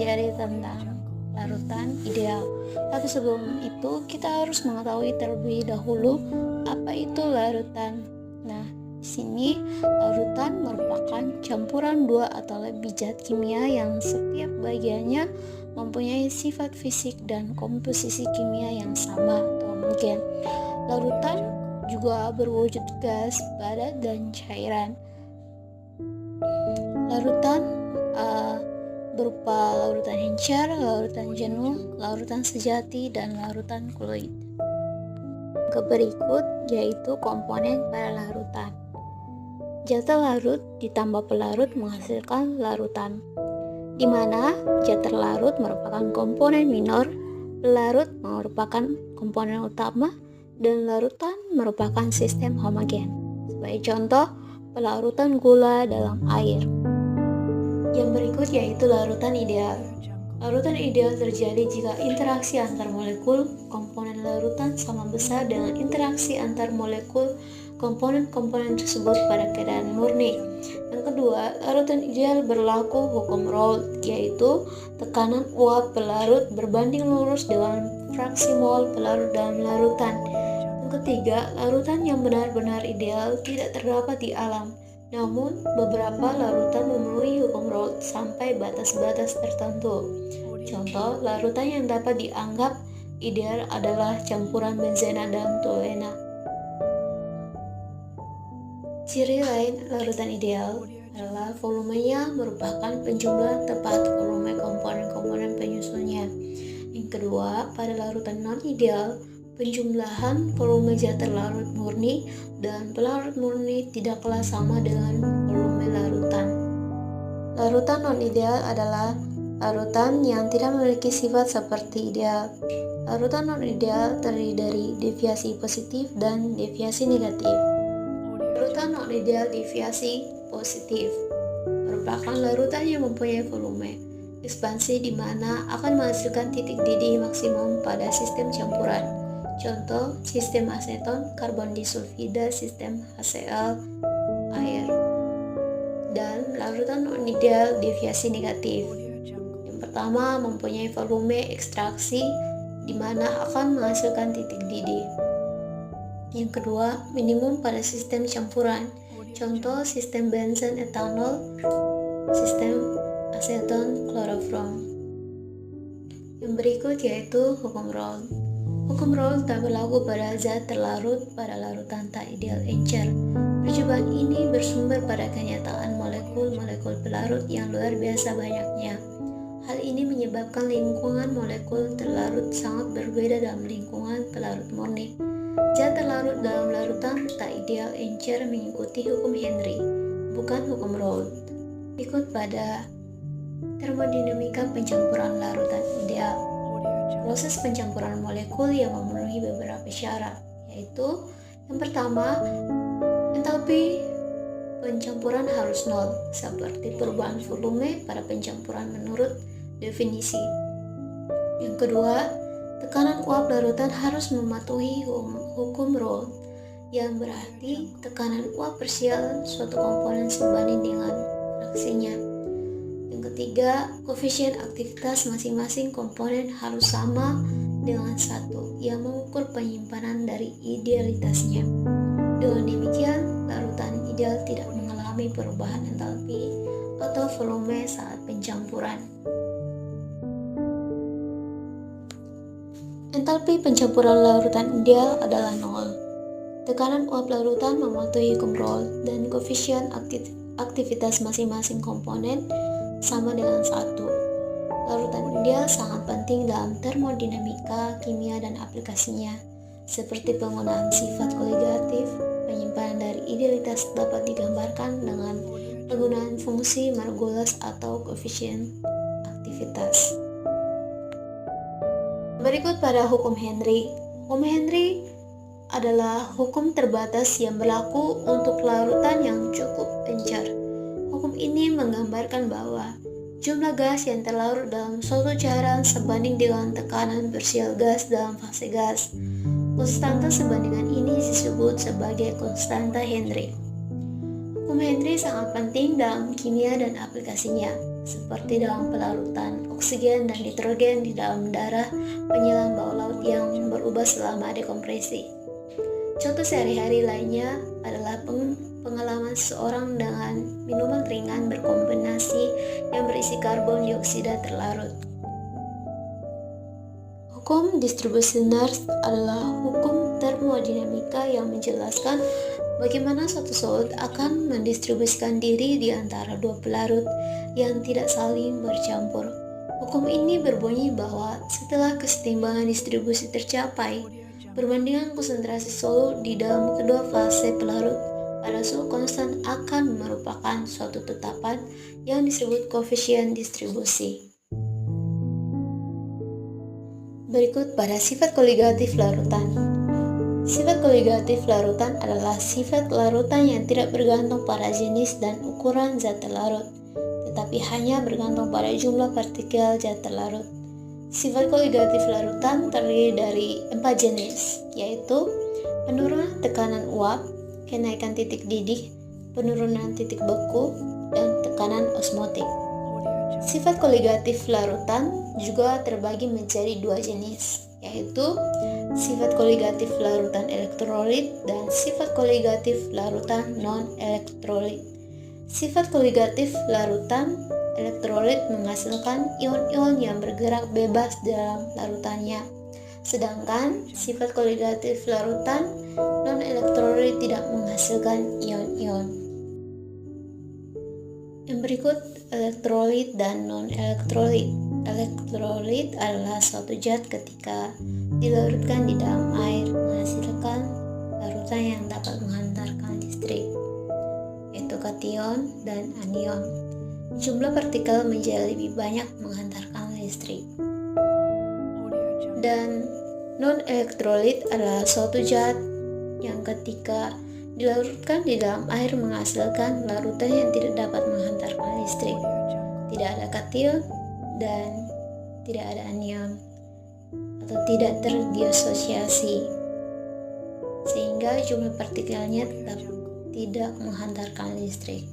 mempelajari tentang larutan ideal. Tapi sebelum itu kita harus mengetahui terlebih dahulu apa itu larutan. Nah, di sini larutan merupakan campuran dua atau lebih zat kimia yang setiap bagiannya mempunyai sifat fisik dan komposisi kimia yang sama atau homogen. Larutan juga berwujud gas, padat, dan cairan. Larutan berupa larutan encer, larutan jenuh, larutan sejati, dan larutan koloid. Berikut yaitu komponen pada larutan. Zat larut ditambah pelarut menghasilkan larutan, di mana zat terlarut merupakan komponen minor, pelarut merupakan komponen utama, dan larutan merupakan sistem homogen. Sebagai contoh, pelarutan gula dalam air. Yang berikut yaitu larutan ideal. Larutan ideal terjadi jika interaksi antar molekul komponen larutan sama besar dengan interaksi antar molekul komponen-komponen tersebut pada keadaan murni. Yang kedua, larutan ideal berlaku hukum Raoult, yaitu tekanan uap pelarut berbanding lurus dengan fraksi mol pelarut dalam larutan. Yang ketiga, larutan yang benar-benar ideal tidak terdapat di alam, namun beberapa larutan memenuhi hukum Raoult sampai batas-batas tertentu. Contoh, larutan yang dapat dianggap ideal adalah campuran benzena dan toluena. Ciri lain larutan ideal adalah volumenya merupakan penjumlahan tepat volume komponen-komponen penyusunnya. Yang kedua, pada larutan non-ideal, penjumlahan volume zat terlarut murni dan pelarut murni tidaklah sama dengan volume larutan. Larutan non-ideal adalah larutan yang tidak memiliki sifat seperti ideal. Larutan non-ideal terdiri dari deviasi positif dan deviasi negatif. Larutan non-ideal deviasi positif merupakan larutan yang mempunyai volume ekspansi di mana akan menghasilkan titik didih maksimum pada sistem campuran. Contoh, sistem aseton, karbon disulfida, sistem HCl, air. Dan larutan non-ideal deviasi negatif. Yang pertama, mempunyai volume ekstraksi di mana akan menghasilkan titik didih. Yang kedua, minimum pada sistem campuran. Contoh, sistem benzen etanol, sistem aseton klorofrom. Yang berikut yaitu hukum Raoult. Hukum Raoult tak berlaku pada zat terlarut pada larutan tak ideal encer. Percobaan ini bersumber pada kenyataan molekul-molekul pelarut yang luar biasa banyaknya. Hal ini menyebabkan lingkungan molekul terlarut sangat berbeda dalam lingkungan pelarut murni. Zat terlarut dalam larutan tak ideal encer mengikuti hukum Henry, bukan hukum Raoult. Ikut pada termodinamika pencampuran larutan ideal. Proses pencampuran molekul yang memenuhi beberapa syarat, yaitu yang pertama, entalpi pencampuran harus nol, seperti perubahan volume pada pencampuran menurut definisi. Yang kedua, tekanan uap larutan harus mematuhi hukum Raoult, yang berarti tekanan uap parsial suatu komponen sebanding dengan fraksinya. Yang ketiga, koefisien aktivitas masing-masing komponen harus sama dengan 1 yang mengukur penyimpanan dari idealitasnya. Dengan demikian, larutan ideal tidak mengalami perubahan entalpi atau volume saat pencampuran. Entalpi pencampuran larutan ideal adalah 0. Tekanan uap larutan mematuhi hukum Raoult dan koefisien aktivitas masing-masing komponen sama dengan 1. Larutan ideal sangat penting dalam termodinamika, kimia, dan aplikasinya, seperti penggunaan sifat koligatif. Penyimpanan dari idealitas dapat digambarkan dengan penggunaan fungsi Margulis atau koefisien aktivitas. Berikut pada hukum Henry. Hukum Henry adalah hukum terbatas yang berlaku untuk larutan yang cukup encer. Hukum ini menggambarkan bahwa jumlah gas yang terlarut dalam suatu cairan sebanding dengan tekanan parsial gas dalam fase gas. Konstanta sebandingan ini disebut sebagai konstanta Henry. Hukum Henry sangat penting dalam kimia dan aplikasinya, seperti dalam pelarutan oksigen dan nitrogen di dalam darah penyelam bawah laut yang berubah selama dekompresi. Contoh sehari-hari lainnya adalah pengalaman seseorang dengan minuman ringan berkombinasi yang berisi karbon dioksida terlarut. Hukum distribusi Nernst adalah hukum termodinamika yang menjelaskan bagaimana suatu solut akan mendistribusikan diri di antara dua pelarut yang tidak saling bercampur. Hukum ini berbunyi bahwa setelah kesetimbangan distribusi tercapai, perbandingan konsentrasi solut di dalam kedua fase pelarut pada suhu konstan akan merupakan suatu tetapan yang disebut koefisien distribusi. Berikut pada sifat koligatif larutan. Sifat koligatif larutan adalah sifat larutan yang tidak bergantung pada jenis dan ukuran zat terlarut, tetapi hanya bergantung pada jumlah partikel zat terlarut. Sifat koligatif larutan terdiri dari 4 jenis, yaitu penurunan tekanan uap, kenaikan titik didih, penurunan titik beku, dan tekanan osmotik. Sifat koligatif larutan juga terbagi menjadi 2 jenis, yaitu sifat koligatif larutan elektrolit dan sifat koligatif larutan non-elektrolit. Sifat koligatif larutan elektrolit menghasilkan ion-ion yang bergerak bebas dalam larutannya, sedangkan sifat koligatif larutan non-elektrolit tidak menghasilkan ion-ion. Yang berikut elektrolit dan non-elektrolit. Elektrolit adalah suatu zat ketika dilarutkan di dalam air menghasilkan larutan yang dapat menghantarkan listrik, yaitu kation dan anion. Jumlah partikel menjadi lebih banyak menghantarkan listrik. Dan non-elektrolit adalah suatu zat yang ketika dilarutkan di dalam air menghasilkan larutan yang tidak dapat menghantarkan listrik, tidak ada kation dan tidak ada anion, atau tidak terdisosiasi, sehingga jumlah partikelnya tetap tidak menghantarkan listrik.